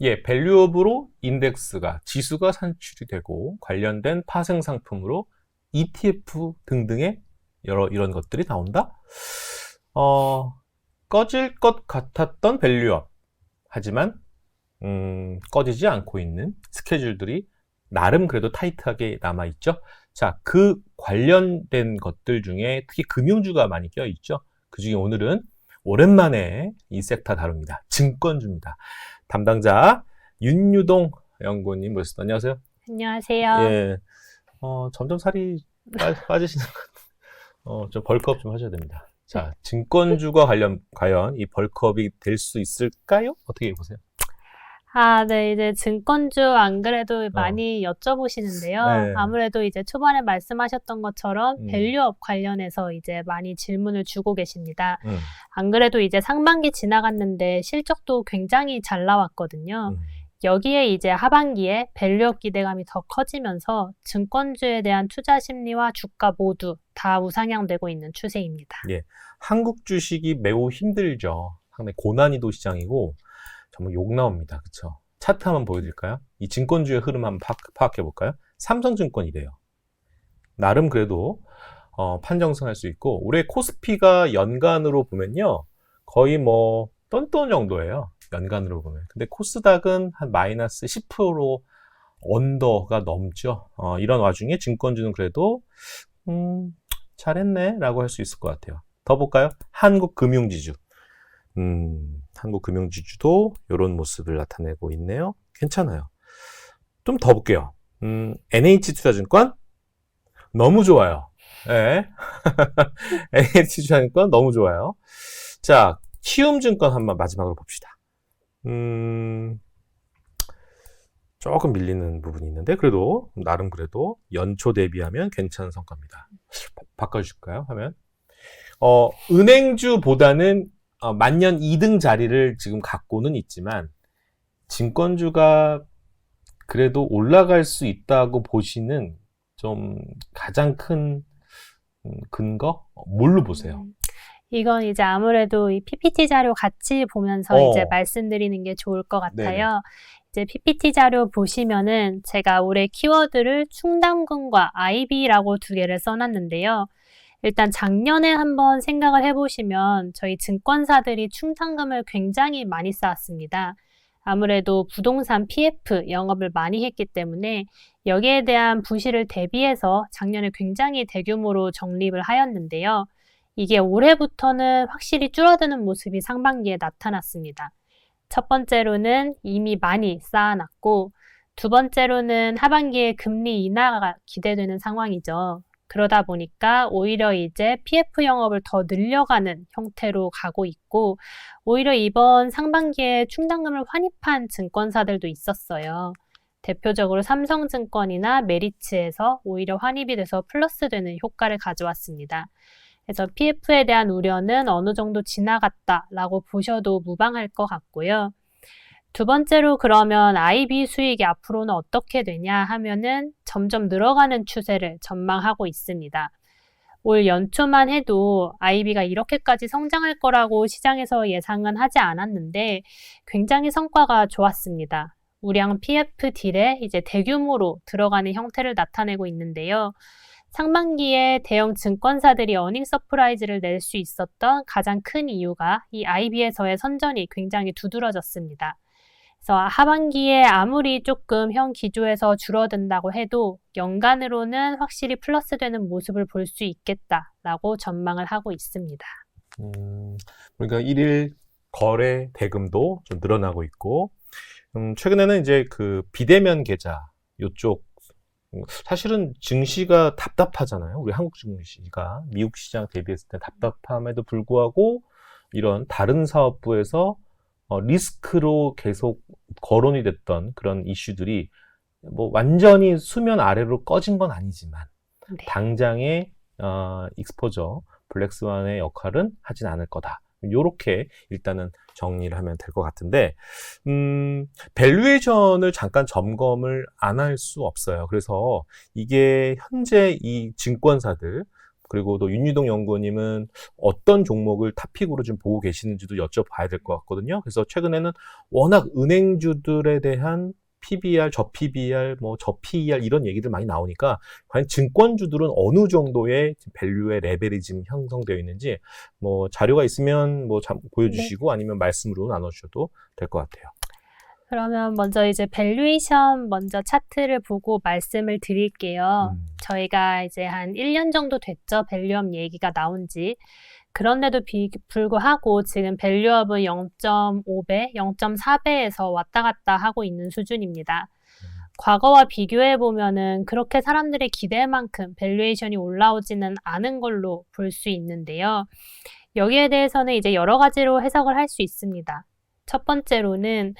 예, 밸류업으로 인덱스가, 지수가 산출이 되고 관련된 파생 상품으로 ETF 등등의 이런 것들이 나온다? 꺼질 것 같았던 밸류업. 하지만, 꺼지지 않고 있는 스케줄들이 나름 그래도 타이트하게 남아있죠. 자, 그 관련된 것들 중에 특히 금융주가 많이 껴있죠. 그 중에 오늘은 오랜만에 이 섹터 다룹니다. 증권주입니다. 담당자 윤유동 연구원님 모셨습니다. 안녕하세요. 안녕하세요. 예, 점점 살이 빠지시는 것 같아요. 좀 벌크업 좀 하셔야 됩니다. 자, 증권주가 과연 이 벌크업이 될 수 있을까요? 어떻게 보세요? 네, 이제 증권주 안 그래도 어, 많이 여쭤보시는데요. 네, 아무래도 이제 초반에 말씀하셨던 것처럼 음, 밸류업 관련해서 이제 많이 질문을 주고 계십니다. 음, 안 그래도 이제 상반기 지나갔는데 실적도 굉장히 잘 나왔거든요. 음. 여기에 이제 하반기에 밸류업 기대감이 더 커지면서 증권주에 대한 투자 심리와 주가 모두 다 우상향되고 있는 추세입니다. 예, 한국 주식이 매우 힘들죠. 상당히 고난이도 시장이고 정말 욕 나옵니다. 그렇죠? 차트 한번 보여드릴까요? 이 증권주의 흐름 한번 파악해 볼까요? 삼성증권 이래요. 나름 그래도 판정승할 수 있고 올해 코스피가 연간으로 보면요 거의 뭐 똔똔 정도예요. 연간으로 보면. 근데 코스닥은 한 마이너스 10% 언더가 넘죠. 이런 와중에 증권주는 그래도 잘했네 라고 할 수 있을 것 같아요. 더 볼까요? 한국금융지주. 한국금융지주도 이런 모습을 나타내고 있네요. 괜찮아요. 좀 더 볼게요. NH투자증권 너무 좋아요. 네. NH투자증권 너무 좋아요. 자, 키움증권 한번 마지막으로 봅시다. 조금 밀리는 부분이 있는데 그래도 나름 그래도 연초 대비하면 괜찮은 성과입니다. 바꿔주실까요? 하면 은행주보다는 만년 2등 자리를 지금 갖고는 있지만 증권주가 그래도 올라갈 수 있다고 보시는 좀 가장 큰 근거? 뭘로 보세요? 이건 이제 아무래도 이 PPT 자료 같이 보면서 이제 어, 말씀드리는 게 좋을 것 네네. 같아요. 이제 PPT 자료 보시면은 제가 올해 키워드를 충당금과 IB라고 두 개를 써놨는데요. 일단 작년에 한번 생각을 해보시면 저희 증권사들이 충당금을 굉장히 많이 쌓았습니다. 아무래도 부동산 PF 영업을 많이 했기 때문에 여기에 대한 부실을 대비해서 작년에 굉장히 대규모로 적립을 하였는데요. 이게 올해부터는 확실히 줄어드는 모습이 상반기에 나타났습니다. 첫 번째로는 이미 많이 쌓아놨고, 두 번째로는 하반기에 금리 인하가 기대되는 상황이죠. 그러다 보니까 오히려 이제 PF 영업을 더 늘려가는 형태로 가고 있고, 오히려 이번 상반기에 충당금을 환입한 증권사들도 있었어요. 대표적으로 삼성증권이나 메리츠에서 오히려 환입이 돼서 플러스 되는 효과를 가져왔습니다. 그래서 PF에 대한 우려는 어느 정도 지나갔다라고 보셔도 무방할 것 같고요. 두 번째로 그러면 IB 수익이 앞으로는 어떻게 되냐 하면은 점점 늘어가는 추세를 전망하고 있습니다. 올 연초만 해도 IB가 이렇게까지 성장할 거라고 시장에서 예상은 하지 않았는데 굉장히 성과가 좋았습니다. 우량 PF 딜에 이제 대규모로 들어가는 형태를 나타내고 있는데요. 상반기에 대형 증권사들이 어닝 서프라이즈를 낼 수 있었던 가장 큰 이유가 이 IB에서의 선전이 굉장히 두드러졌습니다. 그래서 하반기에 아무리 조금 현 기조에서 줄어든다고 해도 연간으로는 확실히 플러스 되는 모습을 볼 수 있겠다라고 전망을 하고 있습니다. 그러니까 일일 거래 대금도 좀 늘어나고 있고, 최근에는 이제 그 비대면 계좌 요쪽 사실은 증시가 답답하잖아요. 우리 한국 증시가 미국 시장 대비했을 때 답답함에도 불구하고 이런 다른 사업부에서 리스크로 계속 거론이 됐던 그런 이슈들이 뭐 완전히 수면 아래로 꺼진 건 아니지만 네. 당장의 익스포저 블랙스완의 역할은 하진 않을 거다. 요렇게 일단은 정리를 하면 될 것 같은데 밸류에이션을 잠깐 점검을 안 할 수 없어요. 그래서 이게 현재 이 증권사들 그리고 또 윤유동 연구원님은 어떤 종목을 탑픽으로 좀 보고 계시는지도 여쭤봐야 될 것 같거든요. 그래서 최근에는 워낙 은행주들에 대한 PBR, 저 PBR, 뭐 저 PER 이런 얘기들 많이 나오니까 과연 증권주들은 어느 정도의 밸류의 레벨이 지금 형성되어 있는지 뭐 자료가 있으면 뭐 보여주시고 아니면 말씀으로 나눠주셔도 될 것 같아요. 그러면 먼저 이제 밸류에이션 먼저 차트를 보고 말씀을 드릴게요. 저희가 이제 한 1년 정도 됐죠. 밸류업 얘기가 나온 지. 그런데도 불구하고 지금 밸류업은 0.5배, 0.4배에서 왔다 갔다 하고 있는 수준입니다. 과거와 비교해 보면은 그렇게 사람들의 기대만큼 밸류에이션이 올라오지는 않은 걸로 볼 수 있는데요. 여기에 대해서는 이제 여러 가지로 해석을 할 수 있습니다. 첫 번째로는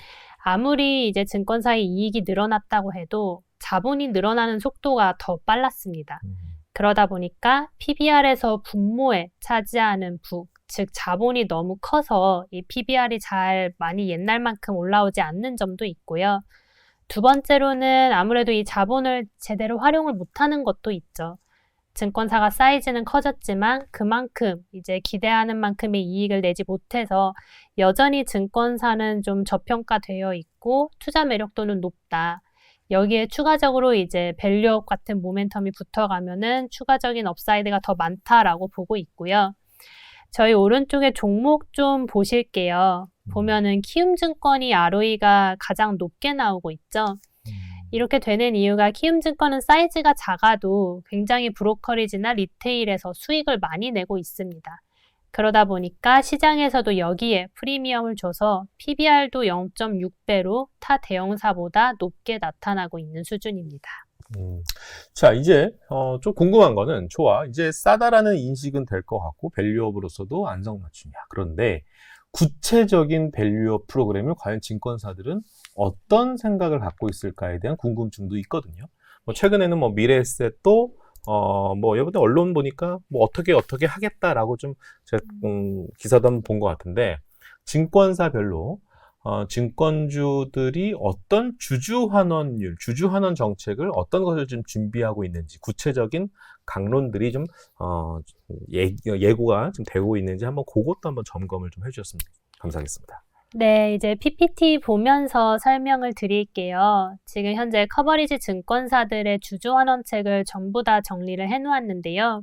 아무리 이제 증권사의 이익이 늘어났다고 해도 자본이 늘어나는 속도가 더 빨랐습니다. 그러다 보니까 PBR에서 분모에 차지하는 부, 즉 자본이 너무 커서 이 PBR이 잘 많이 옛날만큼 올라오지 않는 점도 있고요. 두 번째로는 아무래도 이 자본을 제대로 활용을 못하는 것도 있죠. 증권사가 사이즈는 커졌지만 그만큼 이제 기대하는 만큼의 이익을 내지 못해서 여전히 증권사는 좀 저평가되어 있고 투자 매력도는 높다. 여기에 추가적으로 이제 밸류업 같은 모멘텀이 붙어가면은 추가적인 업사이드가 더 많다라고 보고 있고요. 저희 오른쪽에 종목 좀 보실게요. 보면은 키움증권이 ROE가 가장 높게 나오고 있죠. 이렇게 되는 이유가 키움증권은 사이즈가 작아도 굉장히 브로커리지나 리테일에서 수익을 많이 내고 있습니다. 그러다 보니까 시장에서도 여기에 프리미엄을 줘서 PBR도 0.6배로 타 대형사보다 높게 나타나고 있는 수준입니다. 자, 이제 좀 궁금한 거는 좋아. 이제 싸다라는 인식은 될 것 같고 밸류업으로서도 안성맞춤이야. 그런데 구체적인 밸류업 프로그램을 과연 증권사들은 어떤 생각을 갖고 있을까에 대한 궁금증도 있거든요. 뭐 최근에는 뭐 미래에셋도 뭐 여러분들 언론 보니까 뭐 어떻게 하겠다라고 좀 제가 기사도 한번 본 것 같은데 증권사별로 증권주들이 어떤 주주환원율, 주주환원 정책을 어떤 것을 좀 준비하고 있는지 구체적인 강론들이 좀 예고가 좀 되고 있는지 한번 그것도 한번 점검을 좀 해주셨으면 감사하겠습니다. 네, 이제 PPT 보면서 설명을 드릴게요. 지금 현재 커버리지 증권사들의 주주환원책을 전부 다 정리를 해놓았는데요.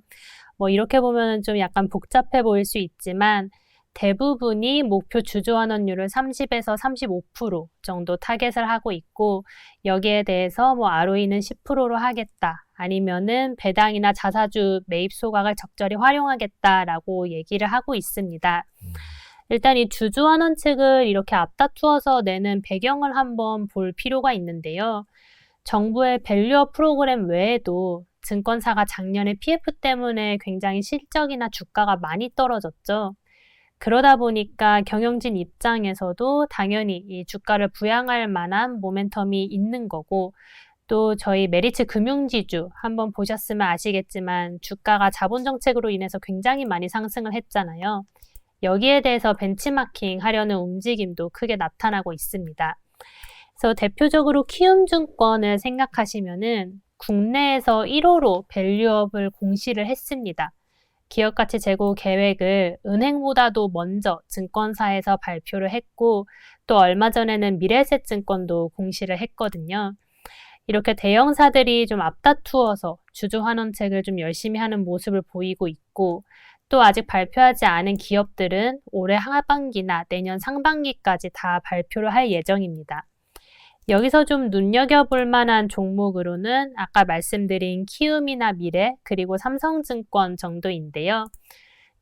뭐 이렇게 보면 좀 약간 복잡해 보일 수 있지만 대부분이 목표 주주환원율을 30에서 35% 정도 타겟을 하고 있고 여기에 대해서 뭐 ROE는 10%로 하겠다. 아니면은 배당이나 자사주 매입 소각을 적절히 활용하겠다라고 얘기를 하고 있습니다. 일단 이 주주환원책을 이렇게 앞다투어서 내는 배경을 한번 볼 필요가 있는데요. 정부의 밸류업 프로그램 외에도 증권사가 작년에 PF 때문에 굉장히 실적이나 주가가 많이 떨어졌죠. 그러다 보니까 경영진 입장에서도 당연히 이 주가를 부양할 만한 모멘텀이 있는 거고 또 저희 메리츠 금융지주 한번 보셨으면 아시겠지만 주가가 자본 정책으로 인해서 굉장히 많이 상승을 했잖아요. 여기에 대해서 벤치마킹 하려는 움직임도 크게 나타나고 있습니다. 그래서 대표적으로 키움증권을 생각하시면은 국내에서 1호로 밸류업을 공시를 했습니다. 기업가치 제고 계획을 은행보다도 먼저 증권사에서 발표를 했고 또 얼마 전에는 미래에셋증권도 공시를 했거든요. 이렇게 대형사들이 좀 앞다투어서 주주환원책을 좀 열심히 하는 모습을 보이고 있고 또 아직 발표하지 않은 기업들은 올해 하반기나 내년 상반기까지 다 발표를 할 예정입니다. 여기서 좀 눈여겨볼 만한 종목으로는 아까 말씀드린 키움이나 미래 그리고 삼성증권 정도인데요.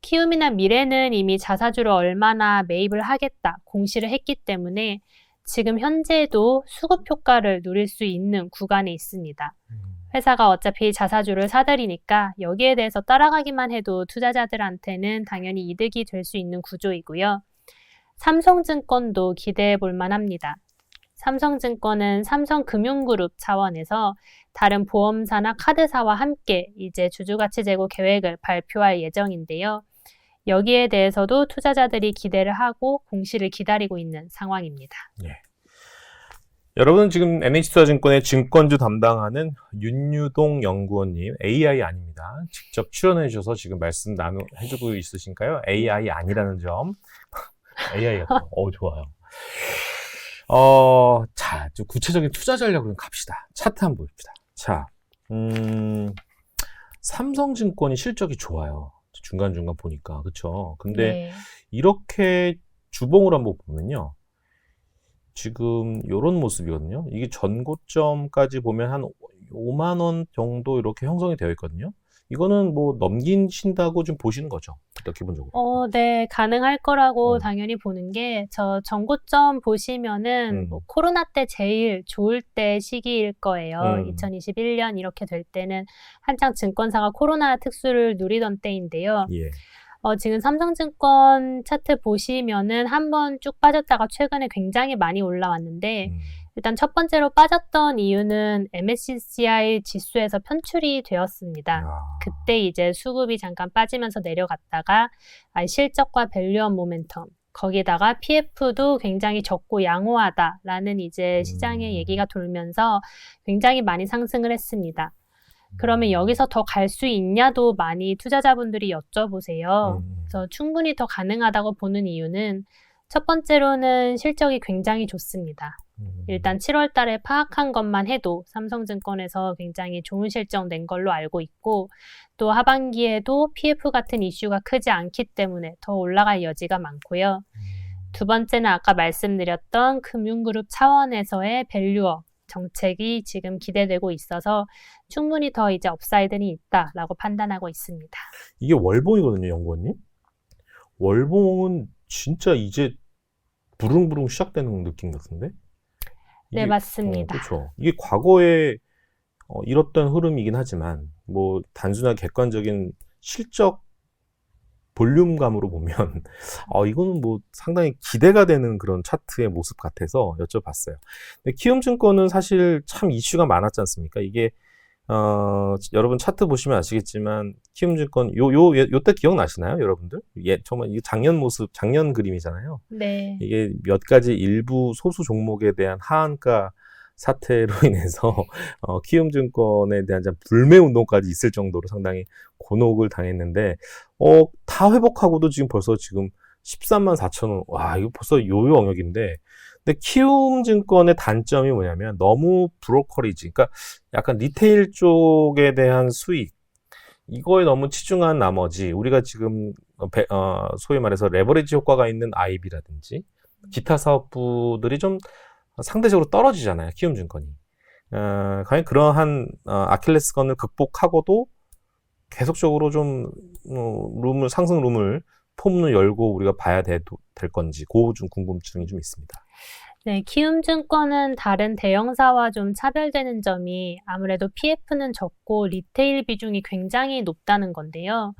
키움이나 미래는 이미 자사주를 얼마나 매입을 하겠다 공시를 했기 때문에 지금 현재도 수급 효과를 누릴 수 있는 구간에 있습니다. 회사가 어차피 자사주를 사들이니까 여기에 대해서 따라가기만 해도 투자자들한테는 당연히 이득이 될 수 있는 구조이고요. 삼성증권도 기대해 볼 만합니다. 삼성증권은 삼성금융그룹 차원에서 다른 보험사나 카드사와 함께 이제 주주가치 제고 계획을 발표할 예정인데요. 여기에 대해서도 투자자들이 기대를 하고 공시를 기다리고 있는 상황입니다. 예. 여러분 지금 NH투자증권의 증권주 담당하는 윤유동 연구원님 AI 아닙니다. 직접 출연해 주셔서 지금 말씀 해주고 있으신가요? AI 아니라는 점. AI 같아요. 좋아요. 자, 좀 구체적인 투자 전략으로 갑시다. 차트 한번 봅시다. 자, 삼성증권이 실적이 좋아요. 중간중간 보니까. 그쵸? 근데 네. 이렇게 주봉을 한번 보면요. 지금 요런 모습이거든요. 이게 전고점까지 보면 한 5만 원 정도 이렇게 형성이 되어 있거든요. 이거는 뭐 넘기신다고 좀 보시는 거죠. 일단 기본적으로. 네, 가능할 거라고 음. 당연히 보는 게, 전고점 보시면은 음. 코로나 때 제일 좋을 때 시기일 거예요. 2021년 이렇게 될 때는 한창 증권사가 코로나 특수를 누리던 때인데요. 예. 지금 삼성증권 차트 보시면은 한번 쭉 빠졌다가 최근에 굉장히 많이 올라왔는데, 일단 첫 번째로 빠졌던 이유는 MSCI 지수에서 편출이 되었습니다. 그때 이제 수급이 잠깐 빠지면서 내려갔다가 실적과 밸류업 모멘텀, 거기다가 PF도 굉장히 적고 양호하다라는 이제 시장의 얘기가 돌면서 굉장히 많이 상승을 했습니다. 그러면 여기서 더 갈 수 있냐도 많이 투자자분들이 여쭤보세요. 그래서 충분히 더 가능하다고 보는 이유는 첫 번째로는 실적이 굉장히 좋습니다. 일단 7월 달에 파악한 것만 해도 삼성증권에서 굉장히 좋은 실적 낸 걸로 알고 있고, 또 하반기에도 PF 같은 이슈가 크지 않기 때문에 더 올라갈 여지가 많고요. 두 번째는 아까 말씀드렸던 금융그룹 차원에서의 밸류업 정책이 지금 기대되고 있어서 충분히 더 이제 업사이드는 있다라고 판단하고 있습니다. 이게 월봉이거든요, 연구원님. 월봉은 진짜 이제 부릉부릉 시작되는 느낌 같은데? 네, 맞습니다. 그렇죠. 이게 과거에 이렇던 흐름이긴 하지만 뭐 단순한 객관적인 실적 볼륨감으로 보면 이거는 뭐 상당히 기대가 되는 그런 차트의 모습 같아서 여쭤봤어요. 근데 키움증권은 사실 참 이슈가 많았지 않습니까? 이게 여러분 차트 보시면 아시겠지만 키움증권 요때 기억나시나요, 여러분들? 정말 이게 작년 모습, 작년 그림이잖아요. 네. 이게 몇 가지 일부 소수 종목에 대한 하한가 사태로 인해서 키움증권에 대한 불매 운동까지 있을 정도로 상당히 곤혹을 당했는데 다 회복하고도 벌써 13만 4천 원. 와, 이거 벌써 요요 영역인데. 근데 키움증권의 단점이 뭐냐면 너무 브로커리지. 그러니까 약간 리테일 쪽에 대한 수익 이거에 너무 치중한 나머지 우리가 지금 소위 말해서 레버리지 효과가 있는 IB라든지 기타 사업부들이 좀 상대적으로 떨어지잖아요, 키움증권이. 과연 그러한 아킬레스건을 극복하고도 계속적으로 좀 상승 룸을 폼을 열고 우리가 봐야 될 건지 좀 궁금증이 좀 있습니다. 네, 키움증권은 다른 대형사와 좀 차별되는 점이 아무래도 PF는 적고 리테일 비중이 굉장히 높다는 건데요.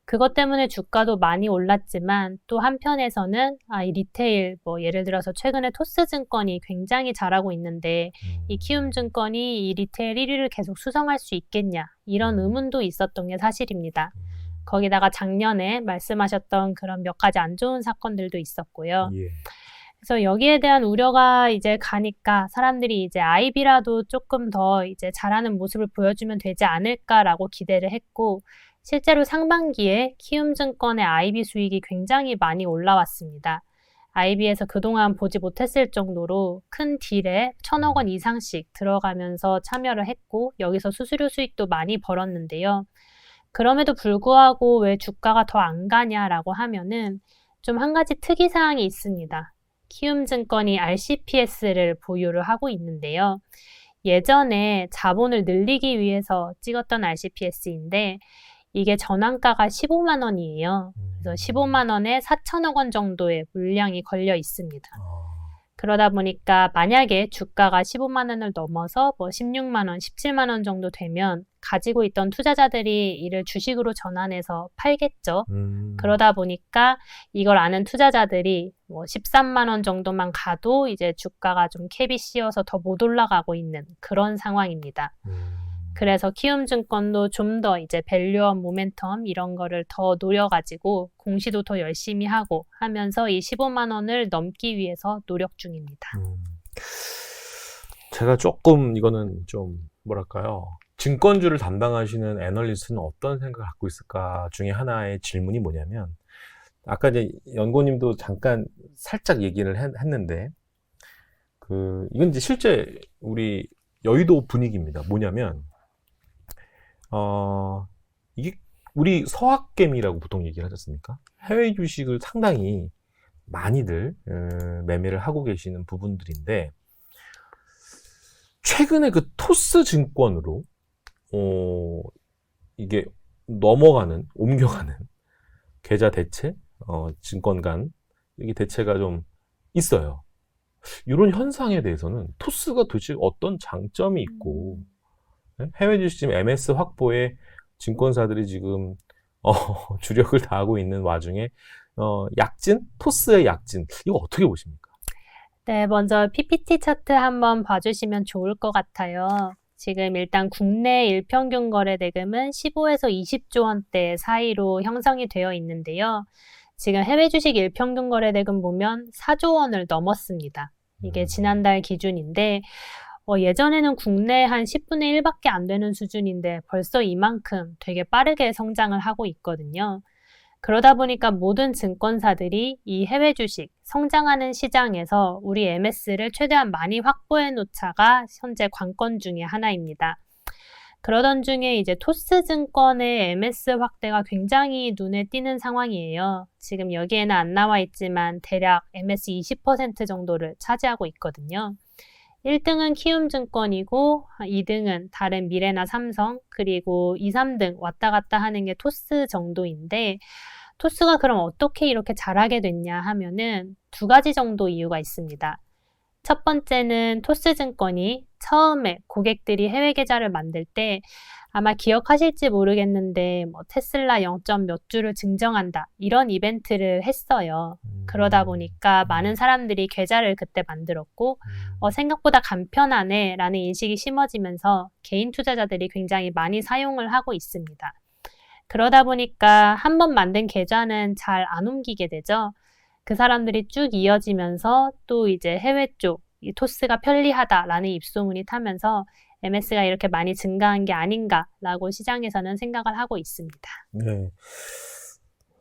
그것 때문에 주가도 많이 올랐지만 또 한편에서는 이 리테일, 예를 들어서 최근에 토스증권이 굉장히 잘하고 있는데 이 키움증권이 이 리테일 1위를 계속 수성할 수 있겠냐, 이런 의문도 있었던 게 사실입니다. 거기다가 작년에 말씀하셨던 그런 몇 가지 안 좋은 사건들도 있었고요. 예. 그래서 여기에 대한 우려가 이제 가니까 사람들이 이제 IB라도 조금 더 이제 잘하는 모습을 보여주면 되지 않을까라고 기대를 했고, 실제로 상반기에 키움증권의 IB 수익이 굉장히 많이 올라왔습니다. IB에서 그동안 보지 못했을 정도로 큰 딜에 1,000억 원 이상씩 들어가면서 참여를 했고, 여기서 수수료 수익도 많이 벌었는데요. 그럼에도 불구하고 왜 주가가 더 안 가냐라고 하면은 좀 한 가지 특이사항이 있습니다. 키움증권이 RCPS를 보유를 하고 있는데요. 예전에 자본을 늘리기 위해서 찍었던 RCPS인데 이게 전환가가 15만 원이에요. 그래서 15만 원에 4천억 원 정도의 물량이 걸려 있습니다. 그러다 보니까 만약에 주가가 15만 원을 넘어서 16만 원, 17만 원 정도 되면 가지고 있던 투자자들이 이를 주식으로 전환해서 팔겠죠. 그러다 보니까 이걸 아는 투자자들이 13만 원 정도만 가도 이제 주가가 좀 캡이 씌어서 더 못 올라가고 있는 그런 상황입니다. 그래서 키움증권도 좀 더 이제 밸류업 모멘텀 이런 거를 더 노려가지고 공시도 더 열심히 하고 하면서 이 15만 원을 넘기 위해서 노력 중입니다. 제가 조금 이거는 좀 뭐랄까요? 증권주를 담당하시는 애널리스트는 어떤 생각을 갖고 있을까 중에 하나의 질문이 뭐냐면 아까 이제 연고님도 잠깐 살짝 얘기를 했는데 이건 이제 실제 우리 여의도 분위기입니다. 뭐냐면 이게 우리 서학개미라고 보통 얘기를 하지 않습니까? 해외 주식을 상당히 많이들 매매를 하고 계시는 부분들인데 최근에 그 토스 증권으로 이게 옮겨가는 계좌 대체, 증권 간 이게 대체가 좀 있어요. 이런 현상에 대해서는 토스가 도대체 어떤 장점이 있고 해외 주식 지금 MS 확보에 증권사들이 지금 주력을 다하고 있는 와중에 토스의 약진 이거 어떻게 보십니까? 네, 먼저 PPT 차트 한번 봐주시면 좋을 것 같아요. 지금 일단 국내 일평균 거래 대금은 15에서 20조 원대 사이로 형성이 되어 있는데요. 지금 해외 주식 일평균 거래 대금 보면 4조 원을 넘었습니다. 이게 지난달 기준인데 예전에는 국내 한 10분의 1밖에 안 되는 수준인데 벌써 이만큼 되게 빠르게 성장을 하고 있거든요. 그러다 보니까 모든 증권사들이 이 해외 주식, 성장하는 시장에서 우리 MS를 최대한 많이 확보해 놓자가 현재 관건 중에 하나입니다. 그러던 중에 이제 토스 증권의 MS 확대가 굉장히 눈에 띄는 상황이에요. 지금 여기에는 안 나와 있지만 대략 MS 20% 정도를 차지하고 있거든요. 1등은 키움증권이고 2등은 다른 미래나 삼성 그리고 2, 3등 왔다 갔다 하는 게 토스 정도인데 토스가 그럼 어떻게 이렇게 잘하게 됐냐 하면은 두 가지 정도 이유가 있습니다. 첫 번째는 토스증권이 처음에 고객들이 해외 계좌를 만들 때 아마 기억하실지 모르겠는데 테슬라 0점 몇 주를 증정한다 이런 이벤트를 했어요. 그러다 보니까 많은 사람들이 계좌를 그때 만들었고 생각보다 간편하네 라는 인식이 심어지면서 개인 투자자들이 굉장히 많이 사용을 하고 있습니다. 그러다 보니까 한번 만든 계좌는 잘 안 옮기게 되죠. 그 사람들이 쭉 이어지면서 또 이제 해외 쪽 이 토스가 편리하다라는 입소문이 타면서 MS가 이렇게 많이 증가한 게 아닌가라고 시장에서는 생각을 하고 있습니다. 네.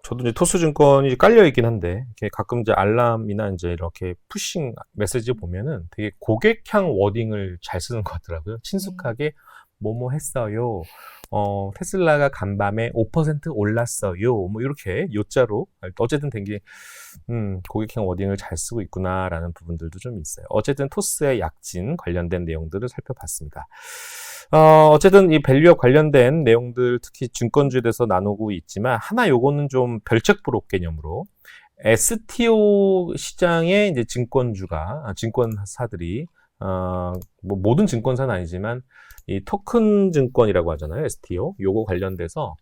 저도 이제 토스 증권이 깔려 있긴 한데 이렇게 가끔 이제 알람이나 이제 이렇게 푸싱 메시지 보면은 되게 고객향 워딩을 잘 쓰는 것 같더라고요. 친숙하게 뭐뭐 했어요. 테슬라가 간밤에 5% 올랐어요. 뭐 이렇게 요자로 어쨌든 되게 고객형 워딩을 잘 쓰고 있구나라는 부분들도 좀 있어요. 어쨌든 토스의 약진 관련된 내용들을 살펴봤습니다. 어쨌든 이 밸류업 관련된 내용들 특히 증권주에 대해서 나누고 있지만 하나 요거는 좀 별책부록 개념으로 STO 시장의 이제 증권사들이 뭐 모든 증권사는 아니지만 이 토큰 증권이라고 하잖아요. STO. 요거 관련돼서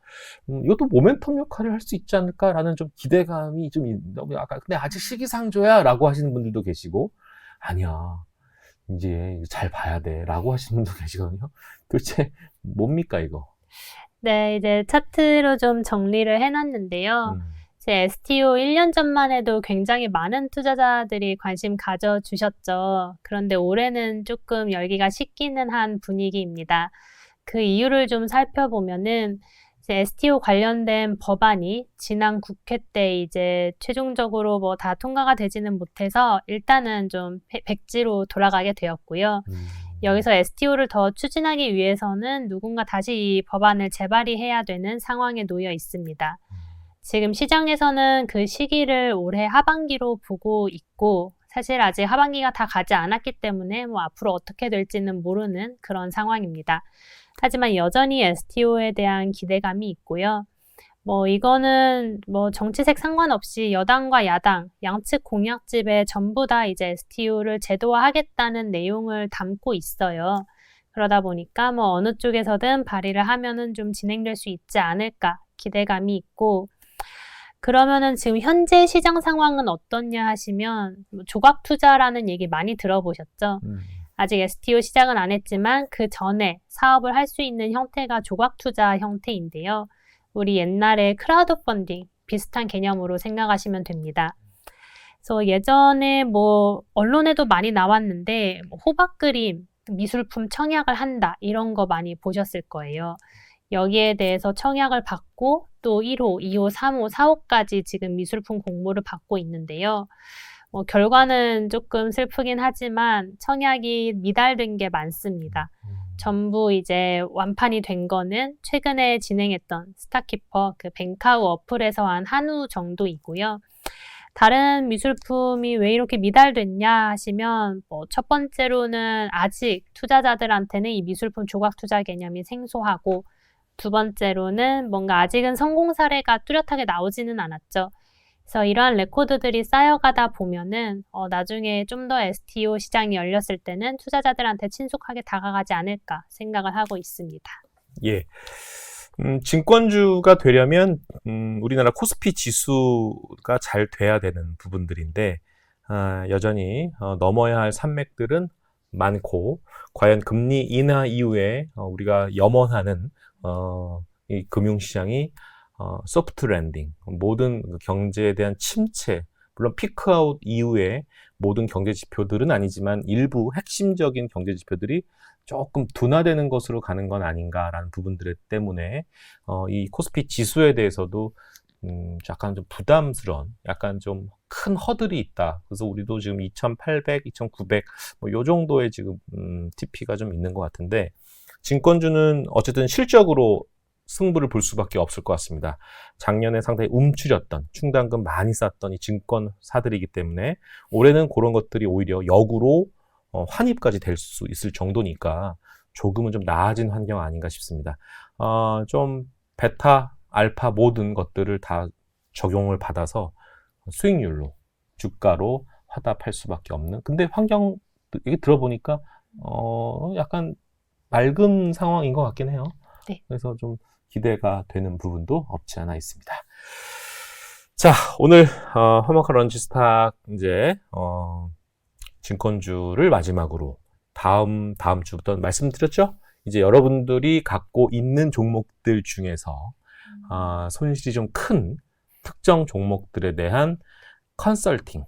이것도 모멘텀 역할을 할 수 있지 않을까라는 좀 기대감이 좀 아까 근데 아직 시기상조야 라고 하시는 분들도 계시고 아니야. 이제 잘 봐야 돼 라고 하시는 분도 계시거든요. 도대체 뭡니까 이거? 네, 이제 차트로 좀 정리를 해놨는데요. STO 1년 전만 해도 굉장히 많은 투자자들이 관심 가져주셨죠. 그런데 올해는 조금 열기가 식기는 한 분위기입니다. 그 이유를 좀 살펴보면은 이제 STO 관련된 법안이 지난 국회 때 이제 최종적으로 뭐 다 통과가 되지는 못해서 일단은 좀 백지로 돌아가게 되었고요. 여기서 STO를 더 추진하기 위해서는 누군가 다시 이 법안을 재발의해야 되는 상황에 놓여 있습니다. 지금 시장에서는 그 시기를 올해 하반기로 보고 있고 사실 아직 하반기가 다 가지 않았기 때문에 뭐 앞으로 어떻게 될지는 모르는 그런 상황입니다. 하지만 여전히 STO에 대한 기대감이 있고요. 뭐 이거는 뭐 정치색 상관없이 여당과 야당, 양측 공약집에 전부 다 이제 STO를 제도화하겠다는 내용을 담고 있어요. 그러다 보니까 뭐 어느 쪽에서든 발의를 하면은 좀 진행될 수 있지 않을까 기대감이 있고 그러면은 지금 현재 시장 상황은 어떻냐 하시면 조각 투자라는 얘기 많이 들어보셨죠? 아직 STO 시작은 안 했지만 그 전에 사업을 할 수 있는 형태가 조각 투자 형태인데요. 우리 옛날에 크라우드 펀딩 비슷한 개념으로 생각하시면 됩니다. 그래서 예전에 뭐 언론에도 많이 나왔는데 호박 그림 미술품 청약을 한다 이런 거 많이 보셨을 거예요. 여기에 대해서 청약을 받고 또 1호, 2호, 3호, 4호까지 지금 미술품 공모를 받고 있는데요. 결과는 조금 슬프긴 하지만 청약이 미달된 게 많습니다. 전부 이제 완판이 된 거는 최근에 진행했던 스타키퍼 그 뱅카우 어플에서 한 한우 정도이고요. 다른 미술품이 왜 이렇게 미달됐냐 하시면 첫 번째로는 아직 투자자들한테는 이 미술품 조각 투자 개념이 생소하고 두 번째로는 뭔가 아직은 성공 사례가 뚜렷하게 나오지는 않았죠. 그래서 이러한 레코드들이 쌓여가다 보면은 나중에 좀 더 STO 시장이 열렸을 때는 투자자들한테 친숙하게 다가가지 않을까 생각을 하고 있습니다. 예. 증권주가 되려면 우리나라 코스피 지수가 잘 돼야 되는 부분들인데 여전히 넘어야 할 산맥들은 많고 과연 금리 인하 이후에 우리가 염원하는 이 금융시장이 소프트 랜딩, 모든 경제에 대한 침체, 물론 피크아웃 이후에 모든 경제 지표들은 아니지만 일부 핵심적인 경제 지표들이 조금 둔화되는 것으로 가는 건 아닌가라는 부분들 때문에 이 코스피 지수에 대해서도 약간 좀 부담스러운, 약간 좀 큰 허들이 있다. 그래서 우리도 지금 2,800, 2,900 뭐 요 정도의 지금 TP가 좀 있는 것 같은데 증권주는 어쨌든 실적으로 승부를 볼 수밖에 없을 것 같습니다. 작년에 상당히 움츠렸던, 충당금 많이 쌌던 이 증권사들이기 때문에 올해는 그런 것들이 오히려 역으로 환입까지 될 수 있을 정도니까 조금은 좀 나아진 환경 아닌가 싶습니다. 좀 베타, 알파 모든 것들을 다 적용을 받아서 수익률로, 주가로 화답할 수밖에 없는. 근데 환경 얘기 들어보니까 약간 맑은 상황인 것 같긴 해요. 네. 그래서 좀 기대가 되는 부분도 없지 않아 있습니다. 자, 오늘 화목한 런치스탁 이제 증권주를 마지막으로 다음 주부터 말씀드렸죠? 이제 여러분들이 갖고 있는 종목들 중에서 손실이 좀 큰 특정 종목들에 대한 컨설팅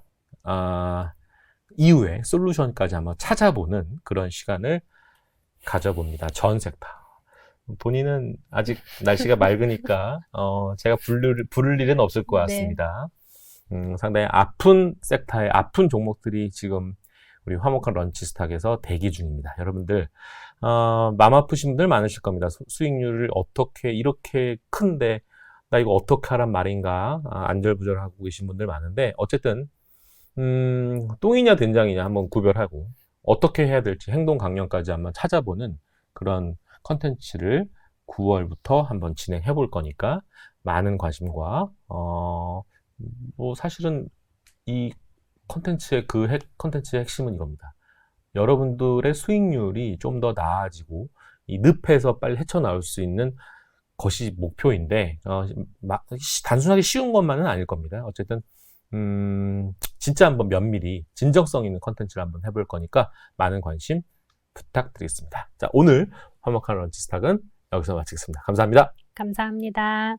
이후에 솔루션까지 한번 찾아보는 그런 시간을 가져봅니다. 전 섹터. 본인은 아직 날씨가 맑으니까 제가 부를 일은 없을 것 같습니다. 상당히 아픈 섹터의 아픈 종목들이 지금 우리 화목한 런치스탁에서 대기 중입니다. 여러분들 마음 아프신 분들 많으실 겁니다. 수익률을 어떻게 이렇게 큰데 나 이거 어떻게 하란 말인가 안절부절하고 계신 분들 많은데 어쨌든 똥이냐 된장이냐 한번 구별하고 어떻게 해야 될지 행동 강령까지 한번 찾아보는 그런 컨텐츠를 9월부터 한번 진행해 볼 거니까 많은 관심과 뭐 사실은 이 컨텐츠의 컨텐츠의 핵심은 이겁니다. 여러분들의 수익률이 좀 더 나아지고 이 늪에서 빨리 헤쳐나올 수 있는 것이 목표인데 단순하게 쉬운 것만은 아닐 겁니다. 어쨌든 진짜 한번 면밀히 진정성 있는 컨텐츠를 한번 해볼 거니까 많은 관심 부탁드리겠습니다. 자, 오늘 화목한 런치스탁은 여기서 마치겠습니다. 감사합니다. 감사합니다.